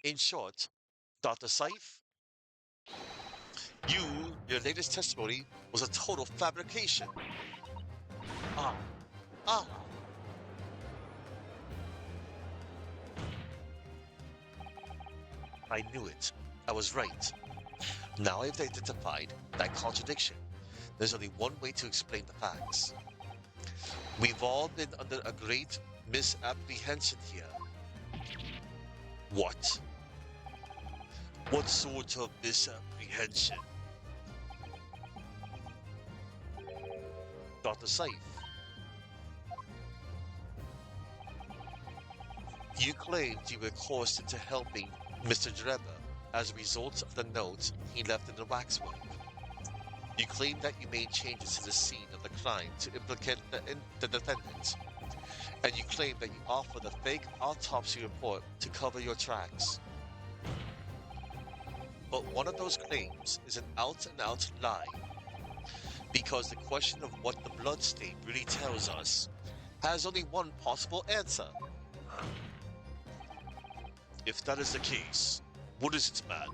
In short, Dr. Saif, your latest testimony was a total fabrication. Ah, ah. I knew it. I was right. Now I've identified that contradiction. There's only one way to explain the facts. We've all been under a great misapprehension here. What? What sort of misapprehension? Dr. Saif, you claimed you were coerced into helping Mr. Dreba as a result of the note he left in the waxwork. You claim that you made changes to the scene of the crime to implicate the defendant. And you claim that you offered a fake autopsy report to cover your tracks. But one of those claims is an out-and-out lie. Because the question of what the blood stain really tells us has only one possible answer. If that is the case, what is it, man?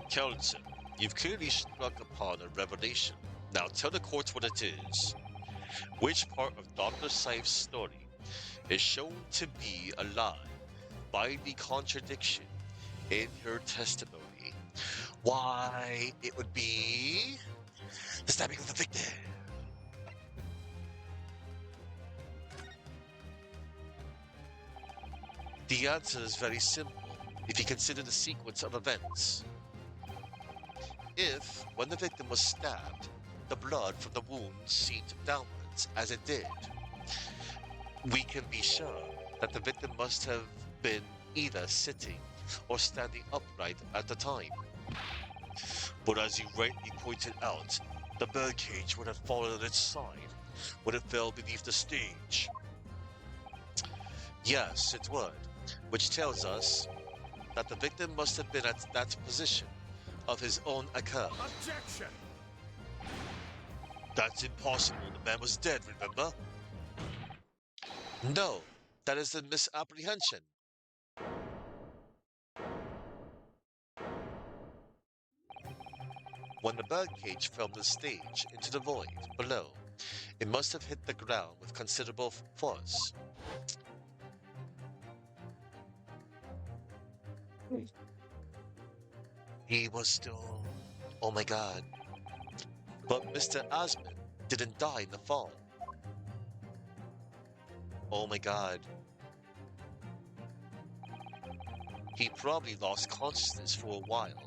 Kelton, you've clearly struck upon a revelation. Now tell the court what it is. Which part of Dr. Saif's story is shown to be a lie by the contradiction in her testimony? Why, it would be the stabbing of the victim. The answer is very simple if you consider the sequence of events. If, when the victim was stabbed, the blood from the wound seeped downwards as it did, we can be sure that the victim must have been either sitting or standing upright at the time. But as you rightly pointed out, the birdcage would have fallen on its side when it fell beneath the stage. Yes, it would, which tells us that the victim must have been at that position of his own accord. Objection! That's impossible. The man was dead, remember? No, that is the misapprehension. When the birdcage fell from the stage into the void below, it must have hit the ground with considerable force. He was still... Oh my god. But Mr. Osmond didn't die in the fall. Oh my god. He probably lost consciousness for a while.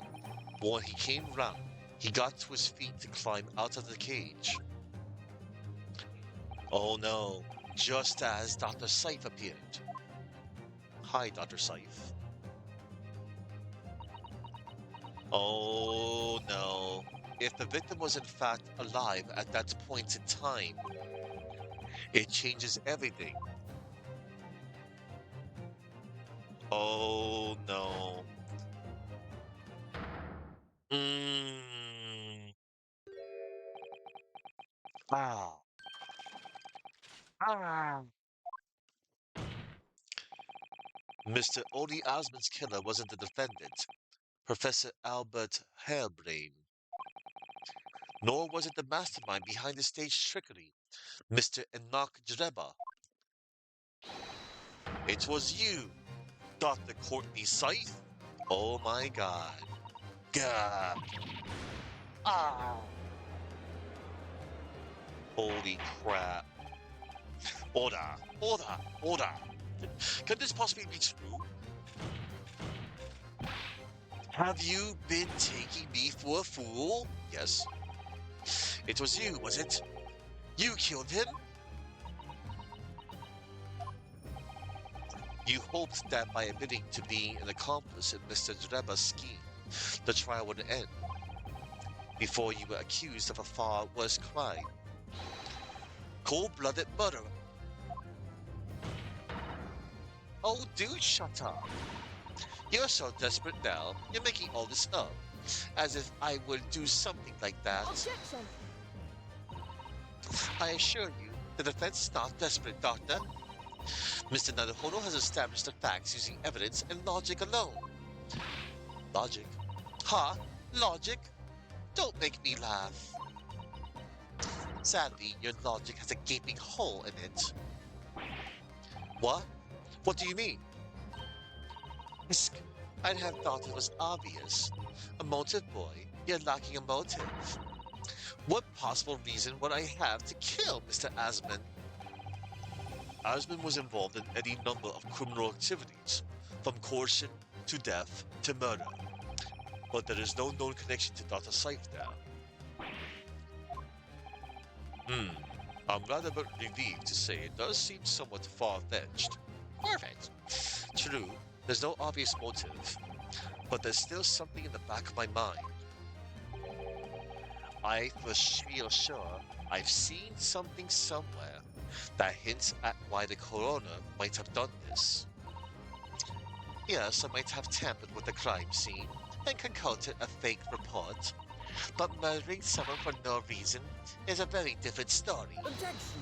But when he came round, he got to his feet to climb out of the cage. Oh no, just as Dr. Saif appeared. Hi, Dr. Saif. Oh no. If the victim was in fact alive at that point in time, it changes everything. Oh no. Ah. Ah. Mr. Odie Osmond's killer wasn't the defendant, Professor Albert Harebrain. Nor was it the mastermind behind the stage trickery, Mr. Enoch Dreba. It was you, Dr. Courtney Saif. Oh my god. Gah. Ah. Holy crap. Order, order, order. Could this possibly be true? Have you been taking me for a fool? Yes. It was you, was it? You killed him? You hoped that by admitting to being an accomplice in Mr. Dreba's scheme, the trial would end, before you were accused of a far worse crime. Cold-blooded murder. Oh, do shut up. You're so desperate now, you're making all this up, as if I would do something like that. Objection! I assure you, the defense is not desperate, Doctor. Mr. Naruhodo has established the facts using evidence and logic alone. Logic? Huh? Logic? Don't make me laugh. Sadly, your logic has a gaping hole in it. What? What do you mean? Isk, I'd have thought it was obvious. A motive, boy. You're lacking a motive. What possible reason would I have to kill Mr. Asman? Asman was involved in any number of criminal activities, from coercion to death to murder. But there is no known connection to Dr. Scythe now. I'm rather but relieved to say it does seem somewhat far-fetched. Far-fetched? True, there's no obvious motive, but there's still something in the back of my mind. I feel sure I've seen something somewhere that hints at why the coroner might have done this. Yes, I might have tampered with the crime scene and concocted a fake report, but murdering someone for no reason is a very different story. Objection!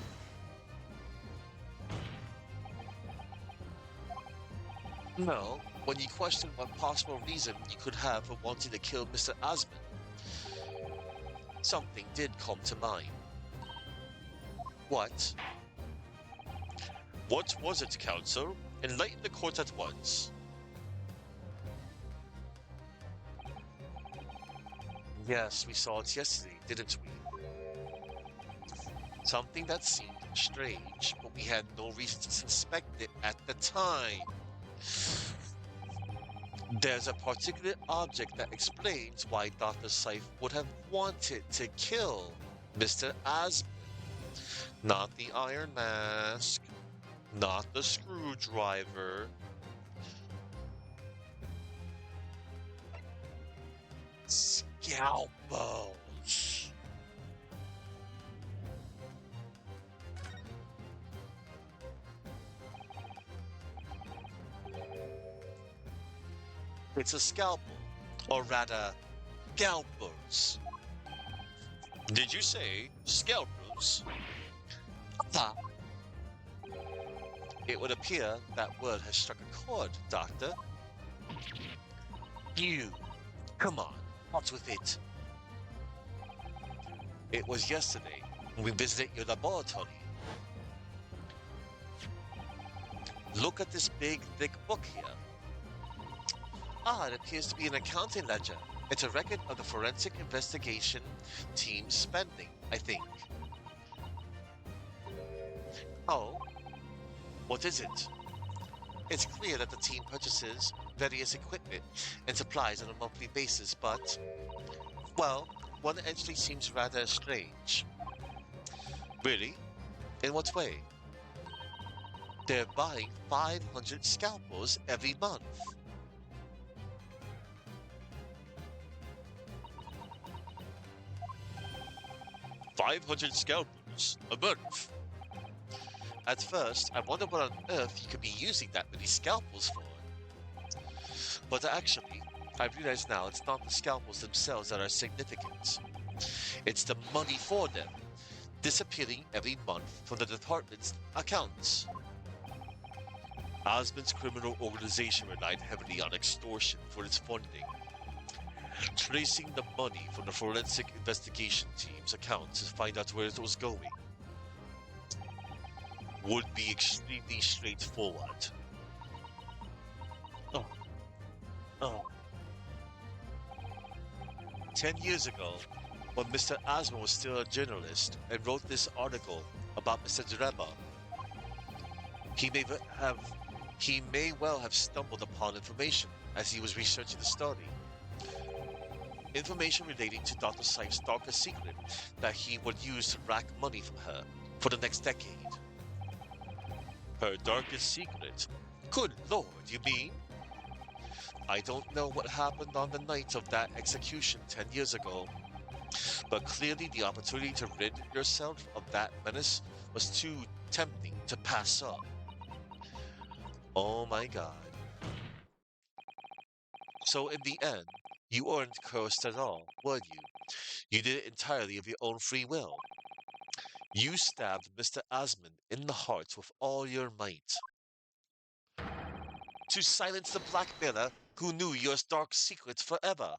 No, when you question what possible reason you could have for wanting to kill Mr. Asman, something did come to mind. What? What was it, counsel? Enlighten the court at once. Yes, we saw it yesterday, didn't we? Something that seemed strange, but we had no reason to suspect it at the time. There's a particular object that explains why Dr. Scythe would have wanted to kill Mr. Asman. Not the Iron Mask, not the screwdriver. Scalpels. It's a scalpel, or rather, scalpels. Did you say scalpels? Ah, it would appear that word has struck a chord, Doctor. You, come on, what's with it? It was yesterday when we visited your laboratory. Look at this big, thick book here. Ah, it appears to be an accounting ledger. It's a record of the forensic investigation team's spending, I think. Oh, what is it? It's clear that the team purchases various equipment and supplies on a monthly basis, but, well, one entry seems rather strange. Really? In what way? They're buying 500 scalpels every month. 500 scalpels a month. At first, I wondered what on earth you could be using that many scalpels for. But actually, I realize now it's not the scalpels themselves that are significant. It's the money for them, disappearing every month from the department's accounts. Osmond's criminal organization relied heavily on extortion for its funding. Tracing the money from the forensic investigation team's account to find out where it was going would be extremely straightforward. Oh, oh. 10 years ago, when Mr. Asma was still a journalist and wrote this article about Mr. Dreba, he may have he may well have stumbled upon information as he was researching the story. Information relating to Dr. Scythe's darkest secret that he would use to rack money from her for the next decade. Her darkest secret? Good lord, you mean? I don't know what happened on the night of that execution 10 years ago, but clearly the opportunity to rid yourself of that menace was too tempting to pass up. Oh my god. So in the end, you weren't cursed at all, were you? You did it entirely of your own free will. You stabbed Mr. Asmund in the heart with all your might. to silence the blackmailer who knew your dark secrets forever.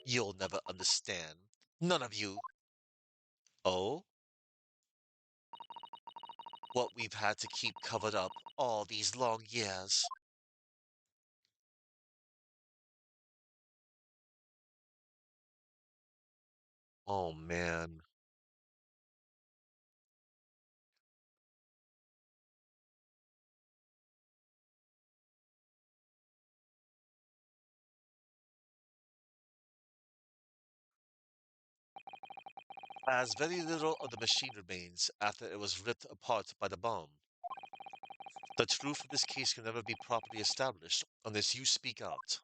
You'll never understand. None of you. Oh? What we've had to keep covered up all these long years. Oh man. As very little of the machine remains after it was ripped apart by the bomb. The truth of this case can never be properly established unless you speak out.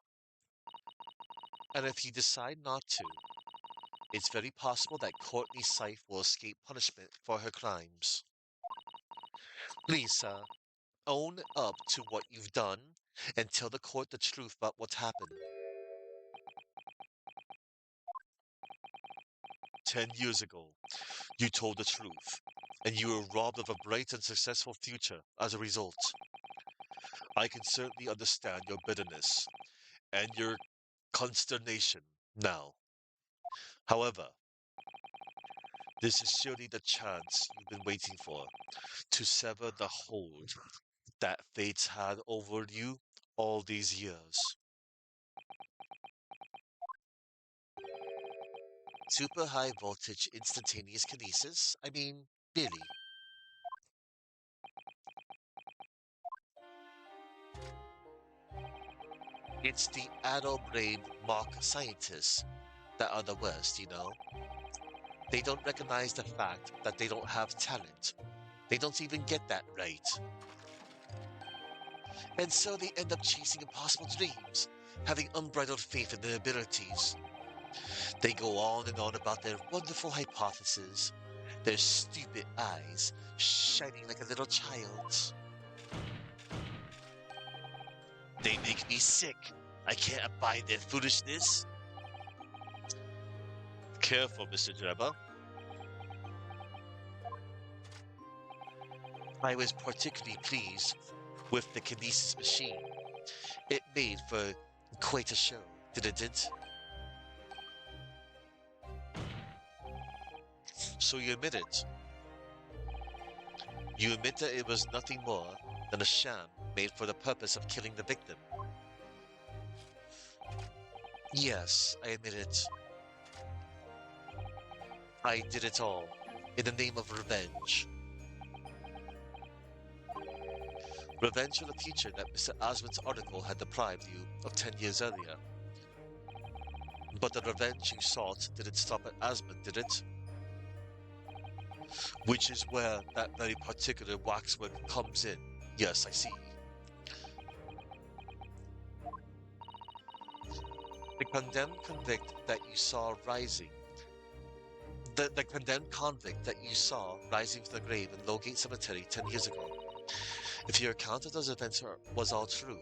And if you decide not to, it's very possible that Courtney Syfe will escape punishment for her crimes. Lisa, own up to what you've done and tell the court the truth about what happened. 10 years ago, you told the truth, and you were robbed of a bright and successful future as a result. I can certainly understand your bitterness and your consternation now. However, this is surely the chance you've been waiting for to sever the hold that fate's had over you all these years. Super high voltage instantaneous kinesis? I mean, really. It's the addle-brained mock scientists that are the worst, you know? They don't recognize the fact that they don't have talent. They don't even get that right. And so they end up chasing impossible dreams, having unbridled faith in their abilities. They go on and on about their wonderful hypotheses, their stupid eyes shining like a little child's. They make me sick. I can't abide their foolishness. Careful, Mr. Drebber. I was particularly pleased with the kinesis machine. It made for quite a show, didn't it? So you admit it. You admit that it was nothing more than a sham made for the purpose of killing the victim. Yes, I admit it. I did it all in the name of revenge. Revenge for the future that Mr. Osmond's article had deprived you of 10 years earlier. But the revenge you sought didn't stop at Osmond, did it? Which is where that very particular waxwork comes in. Yes, I see. The condemned convict that you saw rising. The condemned convict that you saw rising from the grave in Lowgate Cemetery 10 years ago. If your account of those events was all true,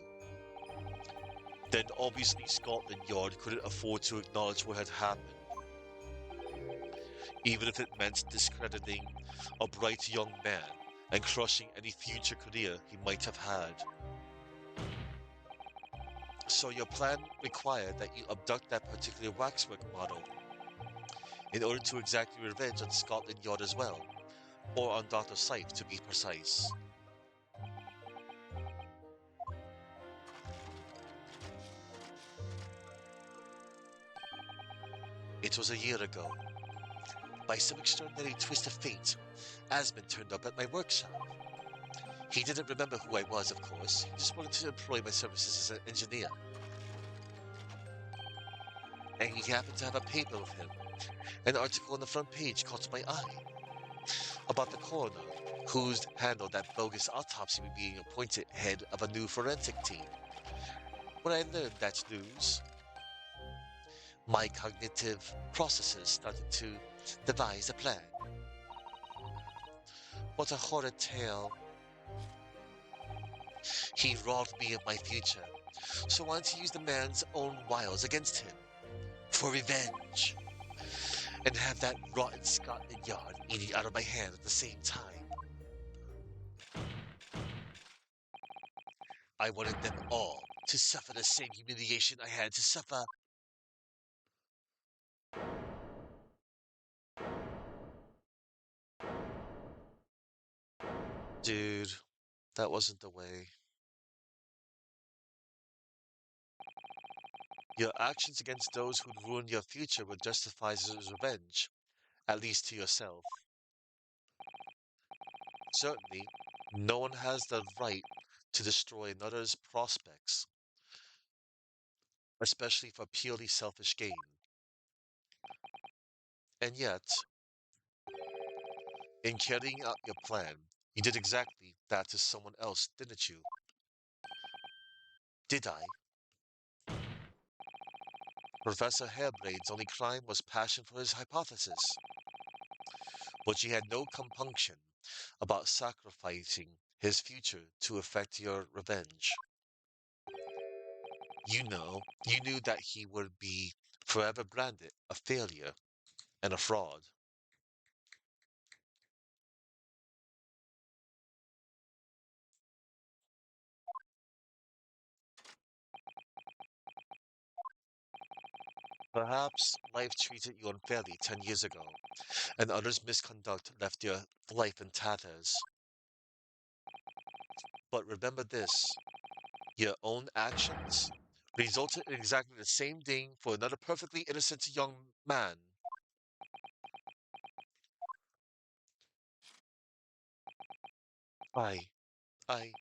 then obviously Scotland Yard couldn't afford to acknowledge what had happened. Even if it meant discrediting a bright young man and crushing any future career he might have had. So your plan required that you abduct that particular waxwork model in order to exact your revenge on Scotland Yard as well, or on Dr. Syfe to be precise. It was a year ago. By some extraordinary twist of fate, Asmund turned up at my workshop. He didn't remember who I was, of course. He just wanted to employ my services as an engineer. And he happened to have a paper with him. An article on the front page caught my eye. About the coroner, who's handled that bogus autopsy being appointed head of a new forensic team. When I learned that news, my cognitive processes started to devise a plan. What a horrid tale. He robbed me of my future, so I wanted to use the man's own wiles against him. For revenge. And have that rotten Scotland Yard eating out of my hand at the same time. I wanted them all to suffer the same humiliation I had to suffer. Dude, that wasn't the way. Your actions against those who'd ruined your future were justified as revenge, at least to yourself. Certainly, no one has the right to destroy another's prospects, especially for purely selfish gain. And yet, in carrying out your plan, you did exactly that to someone else, didn't you? Did I? Professor Hairbrain's only crime was passion for his hypothesis, but she had no compunction about sacrificing his future to effect your revenge. You knew that he would be forever branded a failure and a fraud. Perhaps life treated you unfairly 10 years ago, and others' misconduct left your life in tatters. But remember this, your own actions resulted in exactly the same thing for another perfectly innocent young man. I, I,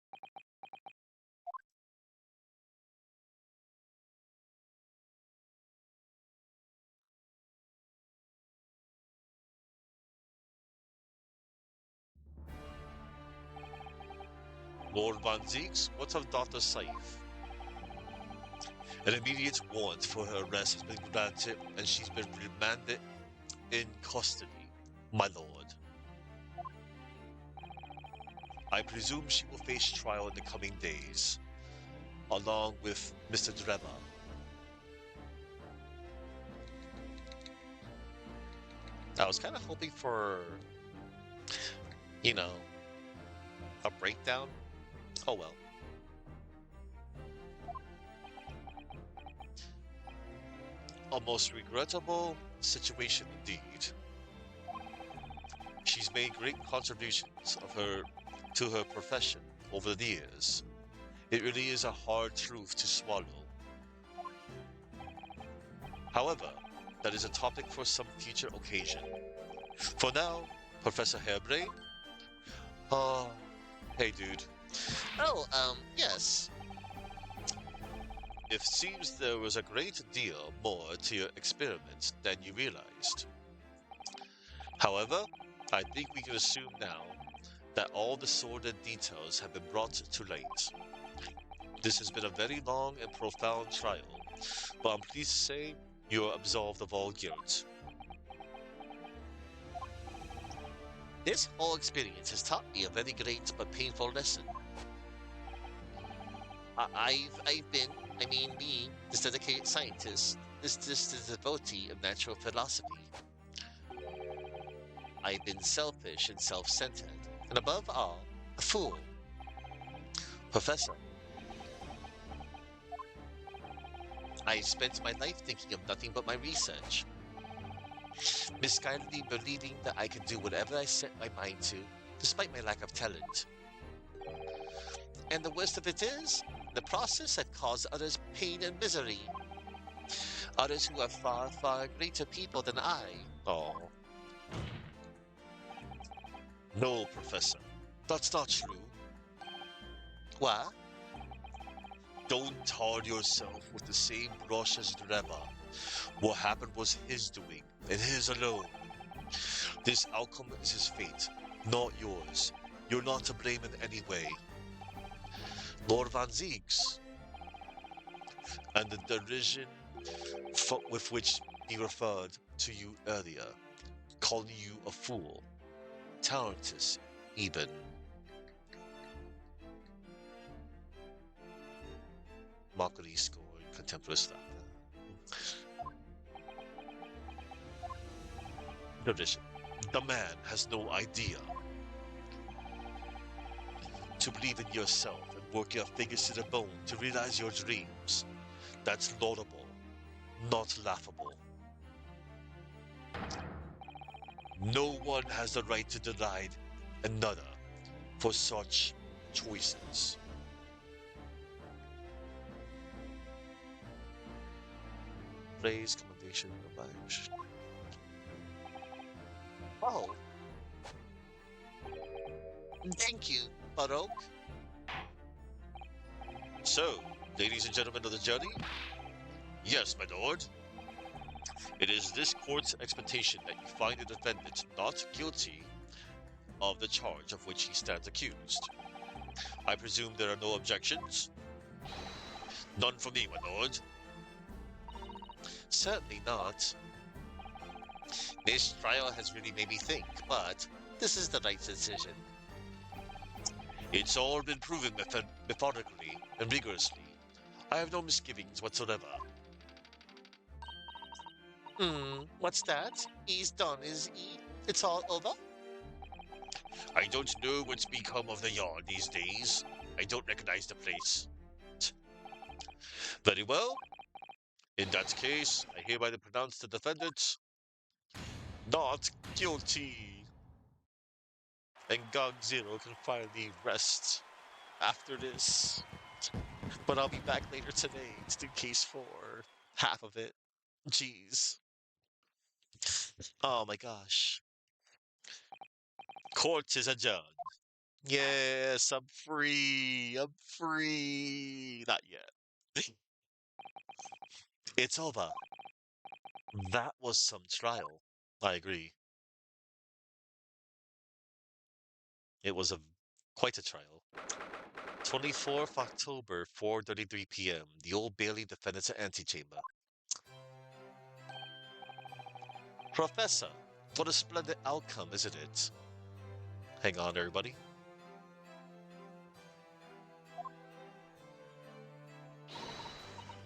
Lord Van Zieks, what of Dr. Saif? An immediate warrant for her arrest has been granted and she's been remanded in custody, my lord. I presume she will face trial in the coming days, along with Mr. Dreba. I was kind of hoping for, you know, a breakdown. Oh well. A most regrettable situation indeed. She's made great contributions to her profession over the years. It really is a hard truth to swallow. However, that is a topic for some future occasion. For now, Professor Hairbrain. Uh, hey dude. Oh, yes. It seems there was a great deal more to your experiments than you realized. However, I think we can assume now that all the sordid details have been brought to light. This has been a very long and profound trial, but I'm pleased to say you are absolved of all guilt. This whole experience has taught me a very great but painful lesson. I've been, I mean, me, this dedicated scientist, this devotee of natural philosophy. I've been selfish and self-centered, and above all, a fool. Professor, I spent my life thinking of nothing but my research, misguidedly believing that I could do whatever I set my mind to, despite my lack of talent. And the worst of it is, the process had caused others pain and misery. Others who are far, far greater people than I. Oh, no, Professor. That's not true. What? Don't tar yourself with the same brush as Dreba. What happened was his doing, and his alone. This outcome is his fate, not yours. You're not to blame in any way. Lord Van Zieks, and the derision with which he referred to you earlier, calling you a fool, talentless, even. Mockery scorn, contemptuous laughter. Derision. The man has no idea. to believe in yourself and work your fingers to the bone to realize your dreams. That's laudable, not laughable. No one has the right to deny another for such choices. Praise, commendation, revenge. Oh, thank you, Baroque. So, ladies and gentlemen of the jury, yes, my lord. It is this court's expectation that you find the defendant not guilty of the charge of which he stands accused. I presume there are no objections? None from me, my lord. Certainly not. This trial has really made me think, but this is the right decision. It's all been proven methodically and rigorously. I have no misgivings whatsoever. What's that? He's done, is he? It's all over? I don't know what's become of the yard these days. I don't recognize the place. Very well. In that case, I hereby pronounce the defendant not guilty. And Gog Zero can finally rest after this. But I'll be back later today to do case 4. Half of it. Jeez. Oh my gosh. Court is adjourned. Yes, I'm free. I'm free. Not yet. It's over. That was some trial. I agree. It was quite a trial. 24th October, 4:33 p.m. The Old Bailey Defendant's Antechamber. Professor, what a splendid outcome, isn't it? Hang on, everybody.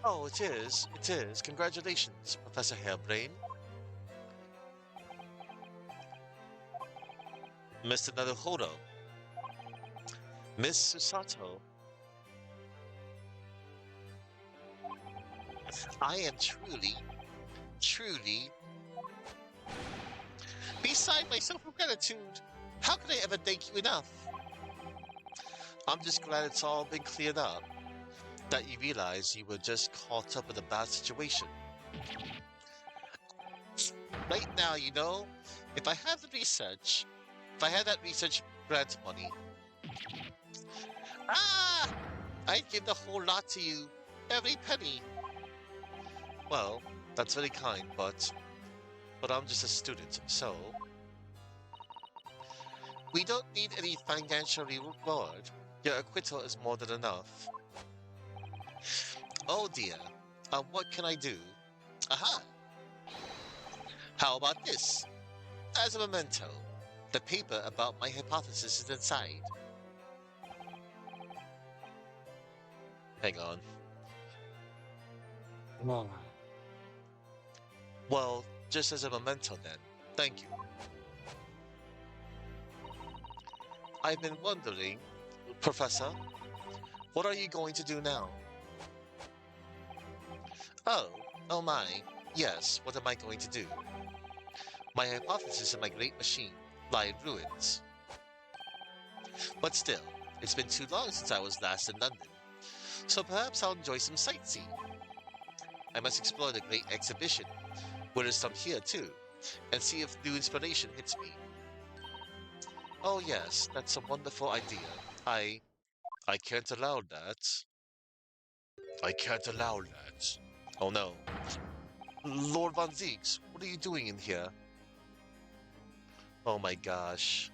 Oh, it is. It is. Congratulations, Professor Hairbrain. Mr. Naruhodo. Miss Susato. I am truly beside myself with gratitude. How could I ever thank you enough? I'm just glad it's all been cleared up. That you realize you were just caught up in a bad situation. Right now, if I had that research grant money, I'd give the whole lot to you, every penny. Well, that's very kind, but I'm just a student, so we don't need any financial reward. Your acquittal is more than enough. Oh dear, what can I do? Aha! How about this? As a memento, the paper about my hypothesis is inside. Hang on. Well, just as a memento then. Thank you. I've been wondering, Professor, what are you going to do now? Oh my. Yes, what am I going to do? My hypothesis and my great machine lie in ruins. But still, it's been too long since I was last in London, so perhaps I'll enjoy some sightseeing. I must explore the great exhibition, where there's some here too, and see if new inspiration hits me. Oh yes, that's a wonderful idea. I can't allow that. I can't allow that. Oh no. Lord Von Zieks, what are you doing in here? Oh my gosh.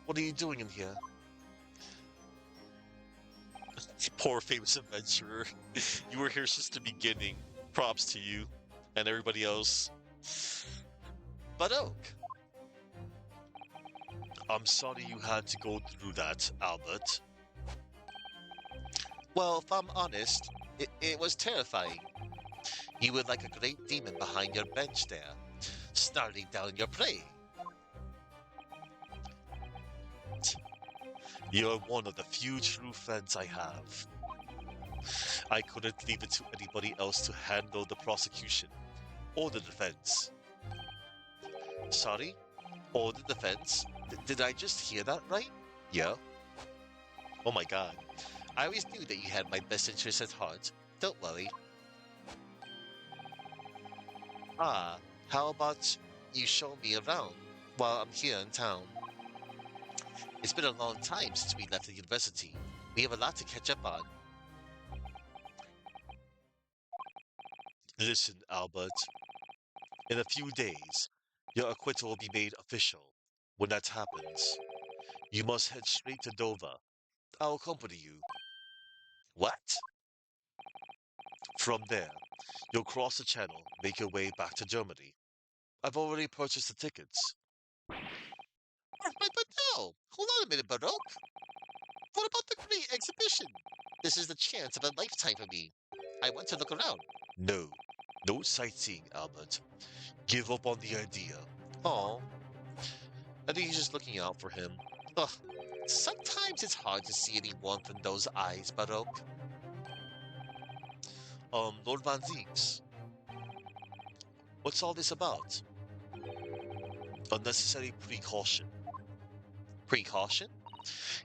What are you doing in here? Poor famous adventurer. You were here since the beginning. Props to you and everybody else. But Oak, I'm sorry you had to go through that, Albert. Well, if I'm honest, it was terrifying. You were like a great demon behind your bench there, snarling down your prey. You're one of the few true friends I have. I couldn't leave it to anybody else to handle the prosecution or the defense. Sorry? Or the defense? Did I just hear that right? Yeah. Oh my god. I always knew that you had my best interest at heart. Don't worry. Ah, how about you show me around while I'm here in town? It's been a long time since we left the university. We have a lot to catch up on. Listen, Albert. In a few days, your acquittal will be made official. When that happens, you must head straight to Dover. I'll accompany you. What? From there, you'll cross the channel, make your way back to Germany. I've already purchased the tickets. But no! Hold on a minute, Baroque. What about the great exhibition? This is the chance of a lifetime for me. I want to look around. No. No sightseeing, Albert. Give up on the idea. Oh, I think he's just looking out for him. Ugh. Sometimes it's hard to see any warmth in those eyes, Baroque. Lord Van Zieks, what's all this about? Unnecessary precaution. Precaution?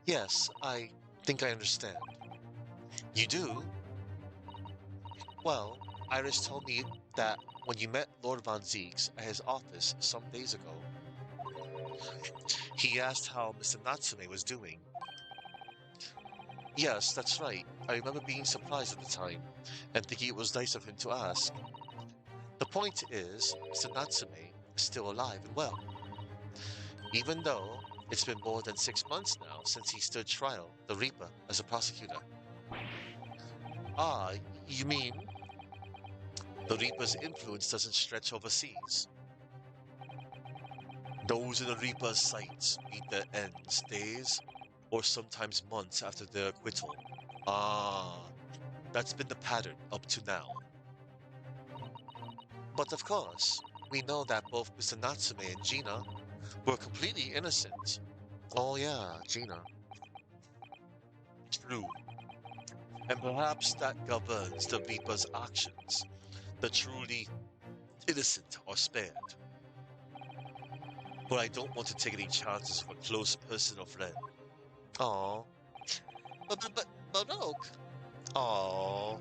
Yes, I think I understand. You do? Well, Iris told me that when you met Lord Van Zieks at his office some days ago, he asked how Mr. Natsume was doing. Yes, that's right. I remember being surprised at the time, and thinking it was nice of him to ask. The point is, Mr. Natsume is still alive and well, even though it's been more than 6 months now since he stood trial, the Reaper, as a prosecutor. Ah, you mean the Reaper's influence doesn't stretch overseas? Those in the Reaper's sights meet their ends days or sometimes months after their acquittal. Ah, that's been the pattern up to now. But of course, we know that both Mr. Natsume and Gina were completely innocent. Oh yeah, Gina. True. And perhaps that governs the Reaper's actions. The truly innocent are spared. But I don't want to take any chances with a close personal friend. Oh, but Oak. Oh,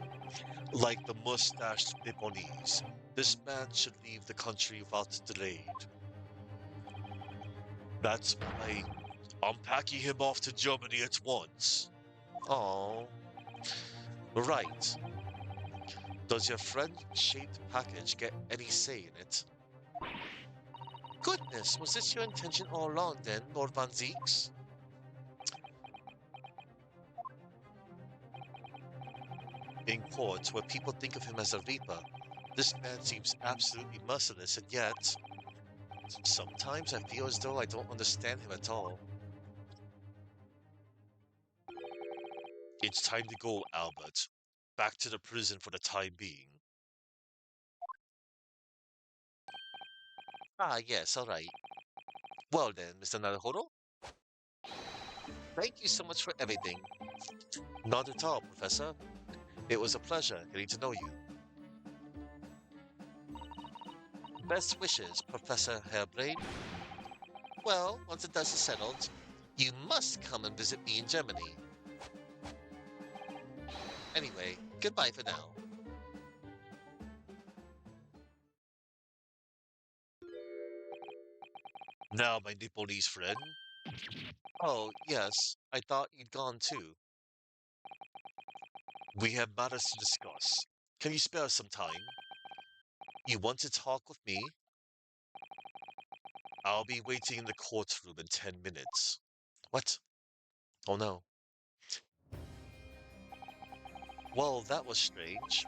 like the mustached Nipponese, this man should leave the country without delay. That's why I'm packing him off to Germany at once. Oh, right. Does your friend-shaped package get any say in it? Goodness, was this your intention all along then, Lord Van Zieks? In court, where people think of him as a Reaper, this man seems absolutely merciless, and yet, sometimes I feel as though I don't understand him at all. It's time to go, Albert. Back to the prison for the time being. Ah, yes, all right. Well then, Mr. Naruhodo, thank you so much for everything. Not at all, Professor. It was a pleasure getting to know you. Best wishes, Professor Hairbrain. Well, once the dust is settled, you must come and visit me in Germany. Anyway, goodbye for now. Now, my Nipponese friend. Oh, yes, I thought you'd gone too. We have matters to discuss. Can you spare some time? You want to talk with me? I'll be waiting in the courtroom in 10 minutes. What? Oh no. Well, that was strange.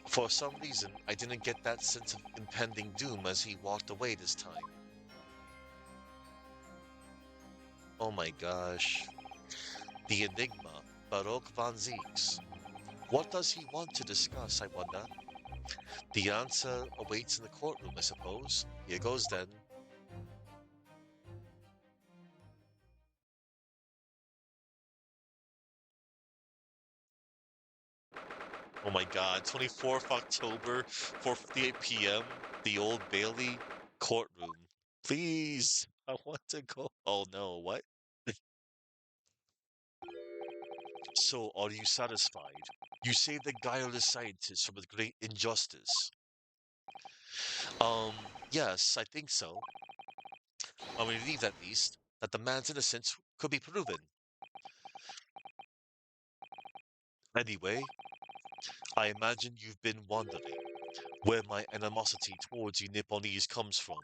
For some reason, I didn't get that sense of impending doom as he walked away this time. Oh my gosh. The enigma, Baroque Van Zieks. What does he want to discuss, I wonder? The answer awaits in the courtroom, I suppose. Here goes then. Oh my God, 24th October, 4:58 p.m., the Old Bailey courtroom. Please, I want to go. Oh no, what? So, are you satisfied? You saved the guileless scientist from a great injustice. Yes, I think so. I'm relieved at least that the man's innocence could be proven. Anyway, I imagine you've been wondering where my animosity towards you Nipponese comes from.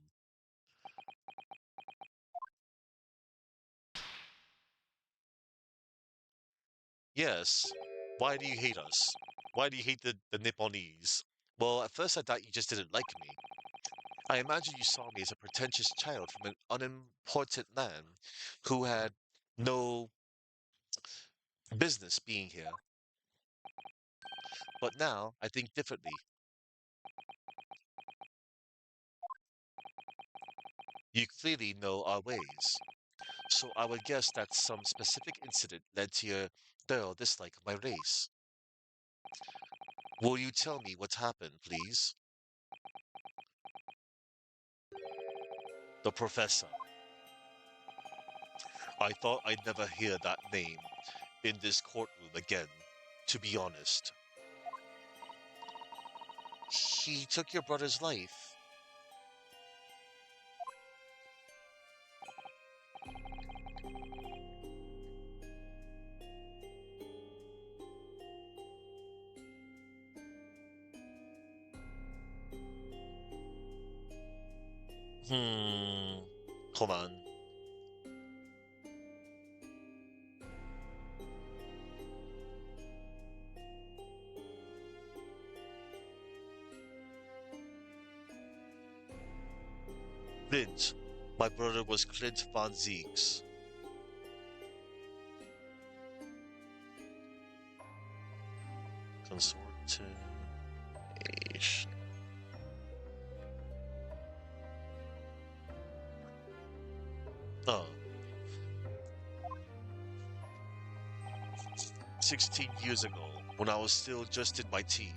Yes, why do you hate us? Why do you hate the Nipponese? Well, at first I thought you just didn't like me. I imagine you saw me as a pretentious child from an unimportant land who had no business being here. But now I think differently. You clearly know our ways. So I would guess that some specific incident led to your thorough dislike of my race. Will you tell me what happened, please? The professor. I thought I'd never hear that name in this courtroom again, to be honest. He took your brother's life. Hmm. Hold on. Clint. My brother was Clint von Zieks. Consortium. Oh, 16 years ago, when I was still just in my teens.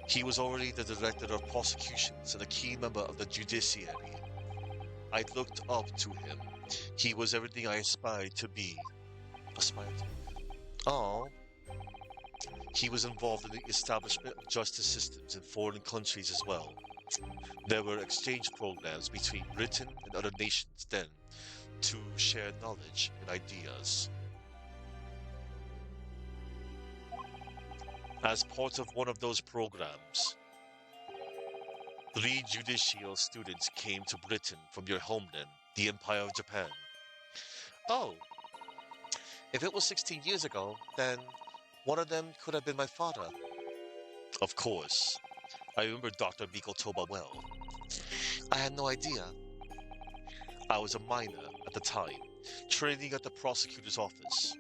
He was already the director of prosecutions and a key member of the judiciary. I looked up to him. He was everything I aspired to be. Aspired to. Oh, he was involved in the establishment of justice systems in foreign countries as well. There were exchange programs between Britain and other nations then to share knowledge and ideas. As part of one of those programs, three judicial students came to Britain from your homeland, the Empire of Japan. Oh, if it was 16 years ago, then one of them could have been my father. Of course. I remember Dr. Mikotoba well. I had no idea. I was a minor at the time, training at the prosecutor's office.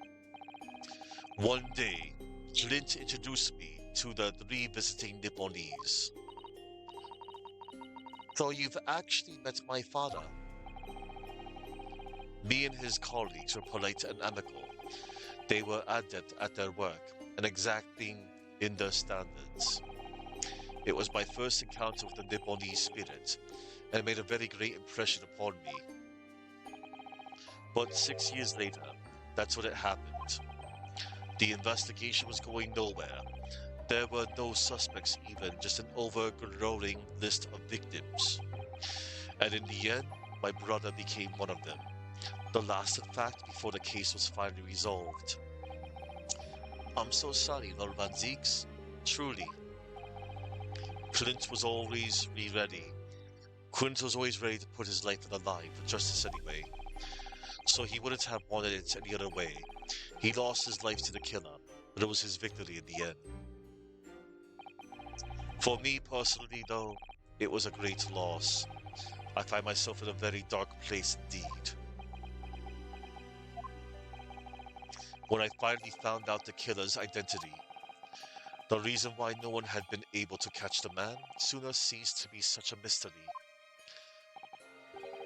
One day, Clint introduced me to the three visiting Nipponese. So you've actually met my father. Me and his colleagues were polite and amicable. They were adept at their work and exacting in their standards. It was my first encounter with the Nipponese spirit, and it made a very great impression upon me. But 6 years later, that's when it happened. The investigation was going nowhere. There were no suspects even, just an overgrowing list of victims. And in the end, my brother became one of them. The last, in fact, before the case was finally resolved. I'm so sorry, Lord Van Zieks. Truly. Clint was always ready. Clint was always ready to put his life on the line for justice anyway. So he wouldn't have wanted it any other way. He lost his life to the killer, but it was his victory in the end. For me personally, though, it was a great loss. I find myself in a very dark place indeed. When I finally found out the killer's identity, the reason why no one had been able to catch the man sooner ceased to be such a mystery.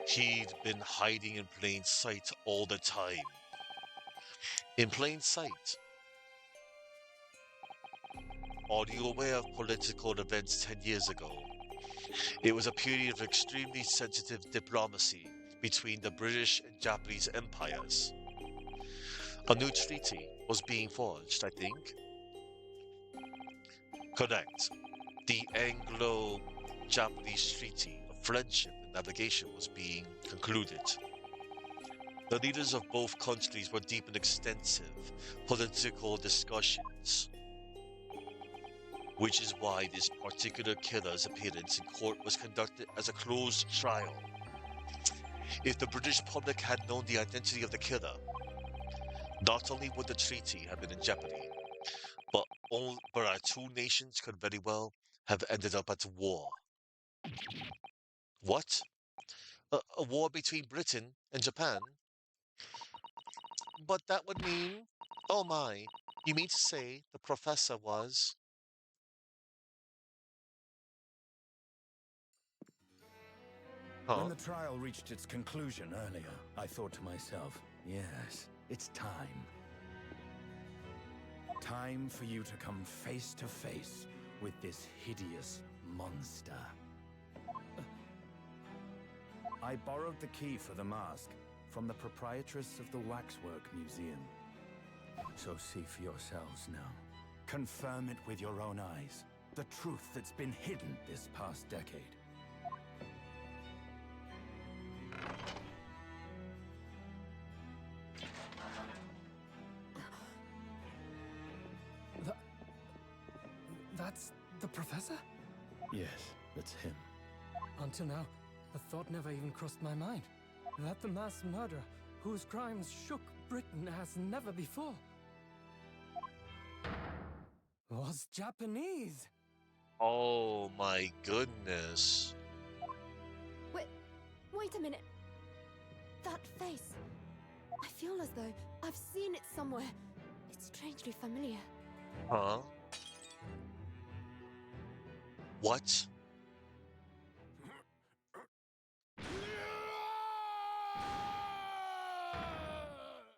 He'd been hiding in plain sight all the time. In plain sight. Are you aware of political events 10 years ago? It was a period of extremely sensitive diplomacy between the British and Japanese empires. A new treaty was being forged, I think. Correct. The Anglo-Japanese Treaty of Friendship and Navigation was being concluded. The leaders of both countries were deep in extensive political discussions, which is why this particular killer's appearance in court was conducted as a closed trial. If the British public had known the identity of the killer, not only would the treaty have been in jeopardy, but our two nations could very well have ended up at war. What? A war between Britain and Japan? But that would mean... Oh my, you mean to say the professor was... When Huh? the trial reached its conclusion earlier, I thought to myself, yes, it's time. Time for you to come face to face with this hideous monster. I borrowed the key for the mask from the proprietress of the Waxwork Museum. So see for yourselves now. Confirm it with your own eyes. The truth that's been hidden this past decade. That's the professor? Yes, that's him. Until now, the thought never even crossed my mind. That the mass murderer, whose crimes shook Britain as never before, was Japanese. Oh my goodness. Wait a minute. That face. I feel as though I've seen it somewhere. It's strangely familiar. Huh? What?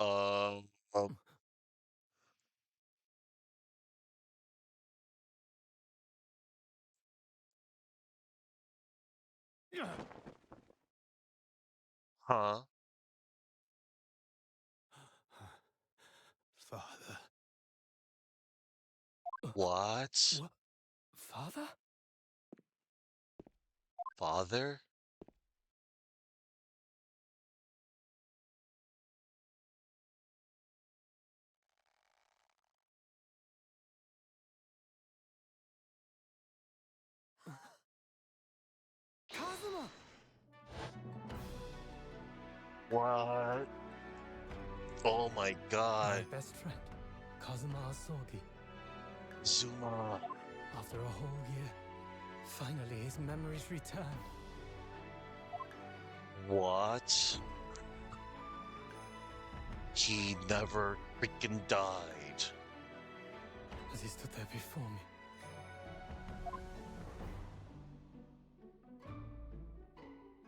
Um, um, huh? Father. What? What? Father? Father? Kazuma! What? Oh my My god. best friend, Kazuma Asogi. Zuma. After a whole year, finally his memories returned. What? He never freaking died. As he stood there before me,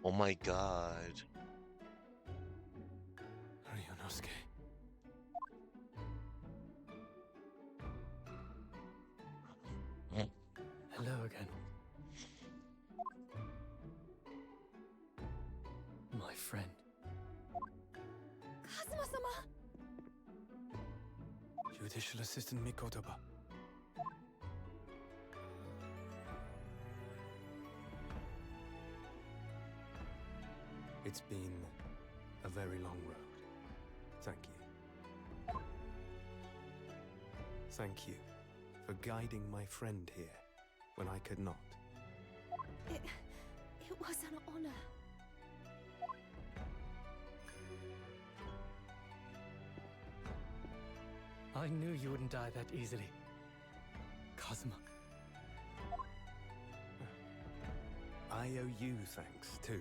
Oh my god. Ryunosuke. Hello again. My friend. Kazuma-sama! Judicial Assistant Mikotoba. It's been a very long road. Thank you. Thank you for guiding my friend here when I could not. It was an honor. I knew you wouldn't die that easily. Kazuma. I owe you thanks too.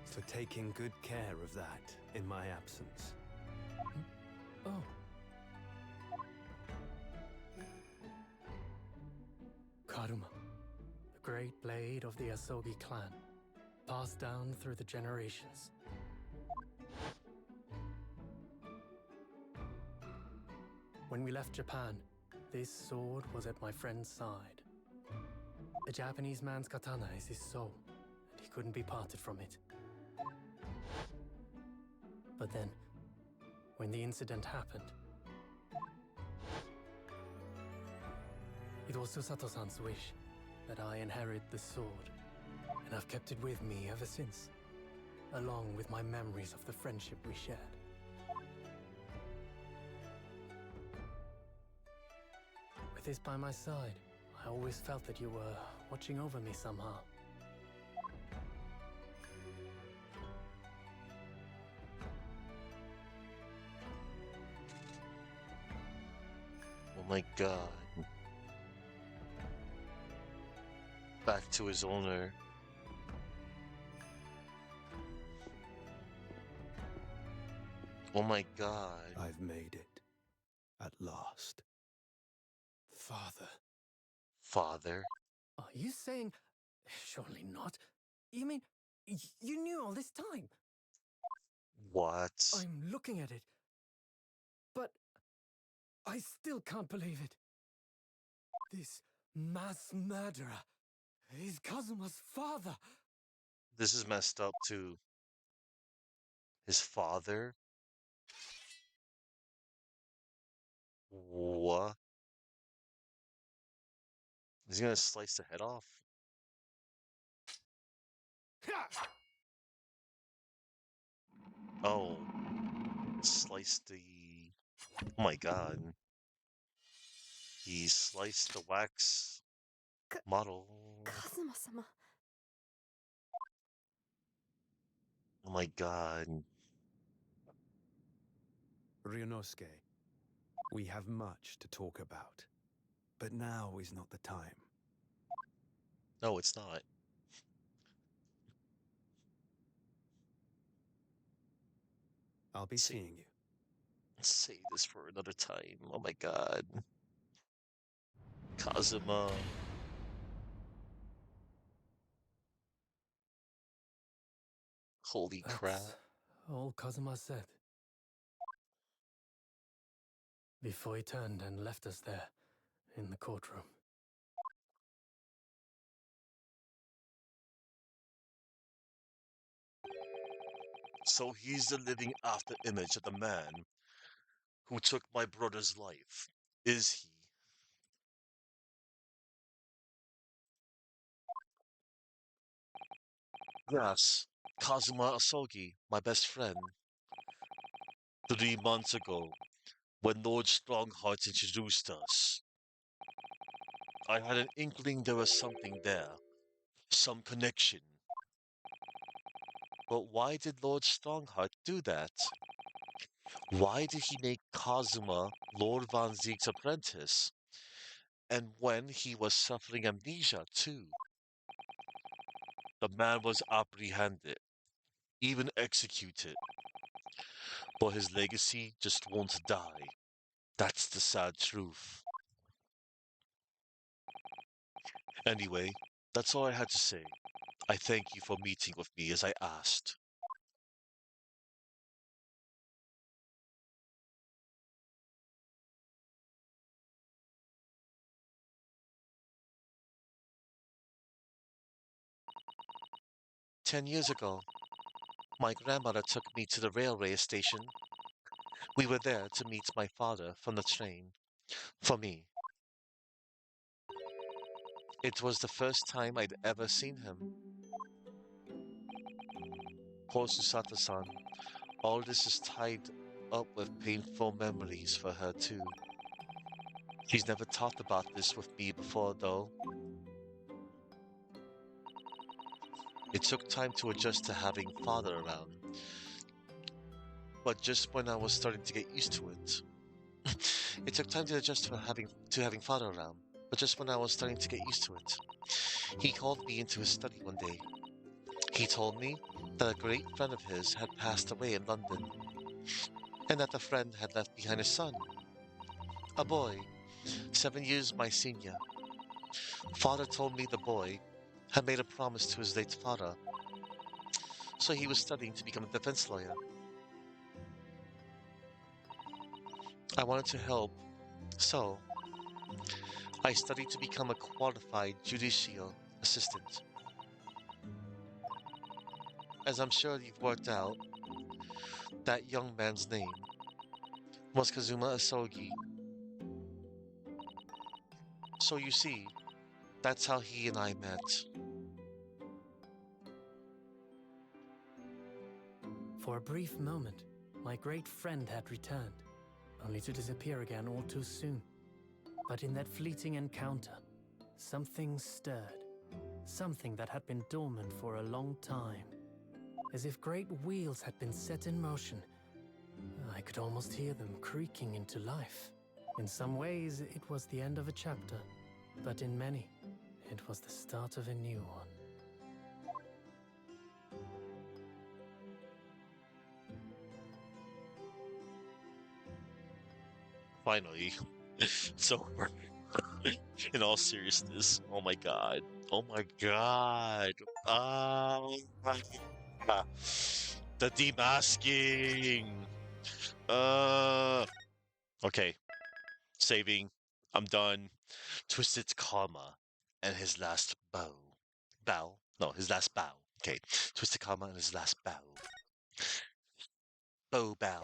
For taking good care of that in my absence. Oh. Karuma, the great blade of the Asogi clan, passed down through the generations. When we left Japan, this sword was at my friend's side. A Japanese man's katana is his soul, and he couldn't be parted from it. But then, when the incident happened, it was Susato-san's wish that I inherit the sword, and I've kept it with me ever since, along with my memories of the friendship we shared. With this by my side, I always felt that you were watching over me somehow. Oh my god. Back to his owner. Oh my god. I've made it. At last. Father. Father? Are you saying... Surely not. You mean, you knew all this time? What? I'm looking at it, but I still can't believe it. This mass murderer is Kazuma's father. This is messed up too. His father? What? Is he gonna slice the head off? Oh. Slice the... Oh my god. He sliced the wax model. Kazuma-sama. Oh my god. Ryunosuke, we have much to talk about. But now is not the time. No, it's not. I'll be See. seeing you. Save this for another time. Oh my god. Kazuma. Holy crap. That's all Kazuma said. Before he turned and left us there, in the courtroom. So he's the living after image of the man who took my brother's life, is he? Yes, Kazuma Asogi, my best friend. 3 months ago, when Lord Strongheart introduced us, I had an inkling there was something there, some connection. But why did Lord Strongheart do that? Why did he make Kazuma Lord Van Ziek's apprentice? And when he was suffering amnesia too? The man was apprehended, even executed. But his legacy just won't die. That's the sad truth. Anyway, that's all I had to say. I thank you for meeting with me as I asked. "10 years ago, my grandmother took me to the railway station. We were there to meet my father from the train. For me, it was the first time I'd ever seen him. Poor Susato-san, all this is tied up with painful memories for her too. She's never talked about this with me before though. It took time to adjust to having father around. But just when I was starting to get used to it. It took time to adjust to having father around. But just when I was starting to get used to it, he called me into his study one day. He told me that a great friend of his had passed away in London, and that the friend had left behind a son, a boy, 7 years my senior. Father told me the boy had made a promise to his late father, so he was studying to become a defense lawyer. I wanted to help, so I studied to become a qualified judicial assistant. As I'm sure you've worked out, that young man's name was Kazuma Asogi. So you see, that's how he and I met. For a brief moment, my great friend had returned, only to disappear again all too soon. But in that fleeting encounter, something stirred. Something that had been dormant for a long time. As if great wheels had been set in motion. I could almost hear them creaking into life. In some ways, it was the end of a chapter, but in many, it was the start of a new one. Finally, it's over. In all seriousness, oh my god. Oh my god. My god. The demasking. Okay. Saving. I'm done. Twisted Karma and his last bow. Bow? No, his last bow. Okay. Twisted Karma and his last bow. Bow.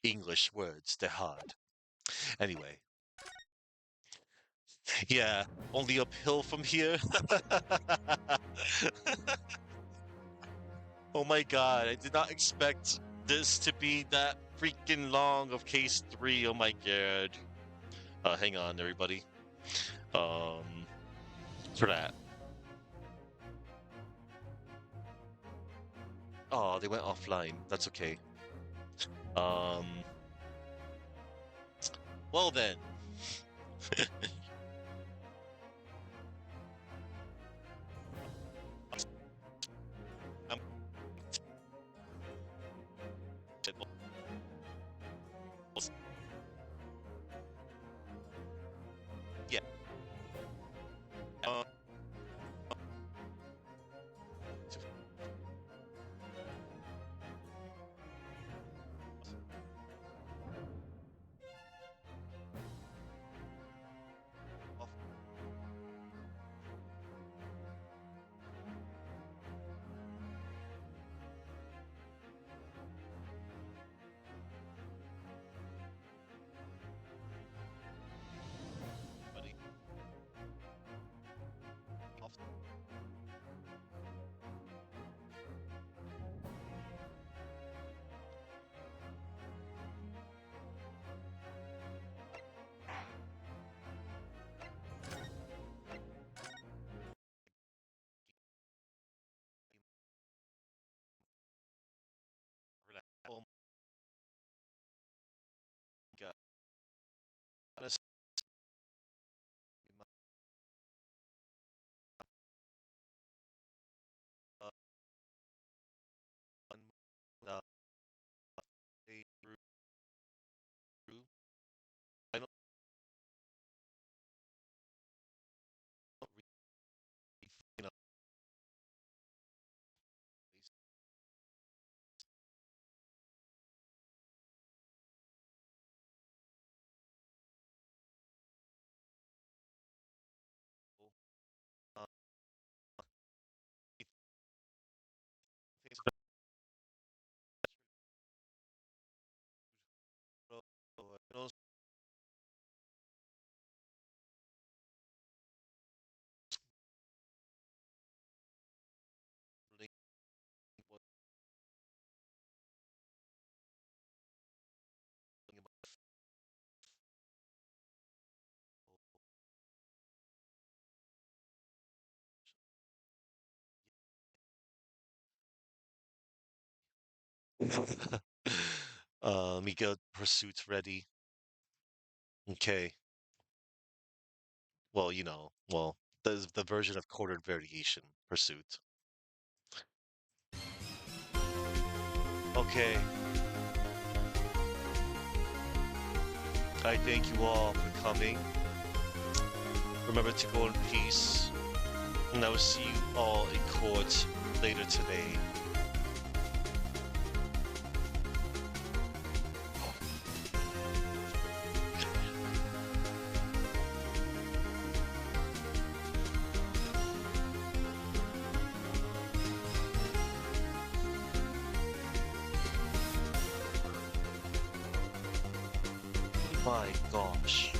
English words, they're hard. Anyway. Yeah, only uphill from here. Oh my god, I did not expect this to be that freaking long of case 3. Oh my god. Hang on, everybody. For that. Oh, they went offline. That's okay. Well then. Yeah. Oh my god. Honest- uh, uh, they through. I don't really, you know, uh, things let me get pursuits ready. Okay. Well, there's the version of quartered variation pursuit. Okay. I thank you all for coming. Remember to go in peace. And I will see you all in court later today. My gosh.